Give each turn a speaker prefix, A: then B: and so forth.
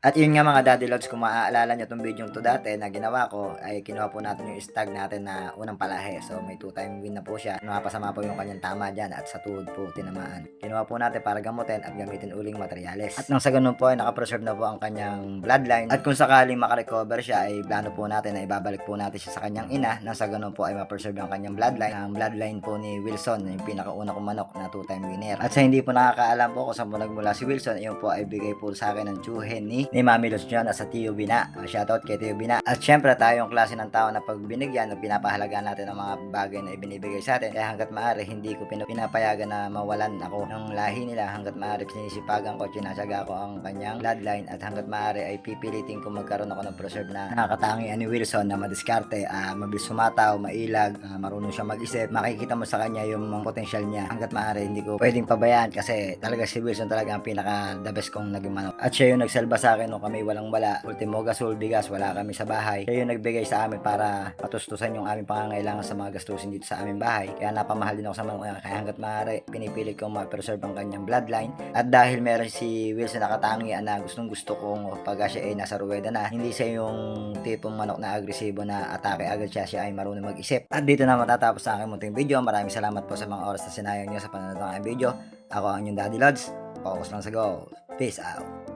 A: At yun nga mga Daddy Lods, kung maaalala nyo itong video to dati na ginawa ko, ay kinuha po natin yung stag natin na unang palahe. So may 2-time win na po siya. Napasama po yung kanyang tama dyan at sa tuhod po tinamaan. Kinuha po natin para gamutin at gamitin uling materyales. At nang sa ganun po ay nakapreserve na po ang kanyang bloodline. At kung sakaling makarecover siya ay plano po natin na ibabalik po natin siya sa kanyang ina. Nang sa ganun po ay ma-preserve ang kanyang bloodline. Ang bloodline po ni Wilson, yung pinakauna kong manok na 2-time winner. At sa hindi po nakakaalam po kung saan po nagmula si Wilson, yun po ay bigay po sa akin ng tsuhin ni Mami Luz John at sa Tio Bina. Shoutout kay Tio Bina. At syempre tayong klase ng tao na pag binigyan o pinapahalagaan natin ang mga bagay na ibinibigay sa atin. Kaya hanggat maaari hindi ko pinapayagan na mawalan ako ng lahi nila. Hanggat maaari sinisipagan ko, sinasyaga ko ang kanyang bloodline. At hanggat maaari ay pipilitin ko magkaroon ako ng preserve na nakakatangian ni Wilson na madiskarte, mabilis sumataw, mailag, marunong siya mag-isip. Makikita mo sa kanya yung mga potensyal niya. Hanggat maaari hindi ko pwedeng pabayaan kasi talaga si Wilson talaga ang pinaka the best kong naging manok. At siya yung nagsalba sa akin nung kami walang wala. Ultimo gasol, bigas, wala kami sa bahay. Siya yung nagbigay sa amin para patustusan yung aming pangangailangan sa mga gastusin dito sa aming bahay. Kaya napamahal din ako sa manok. Kaya hanggat maaari, pinipilit kong ma-preserve ang kanyang bloodline. At dahil meron si Wilson nakatangian na gustong gusto kong pag siya ay nasa ruweda na, hindi siya yung tipong manok na agresibo na atake agad siya ay marunong mag-isip. At dito na matatapos ang aking munting video. Maraming salamat po sa mga oras na sinayang nyo sa panonood ng aking video. Ako ang inyong Daddy Lods. Focus lang sa goal. Peace out.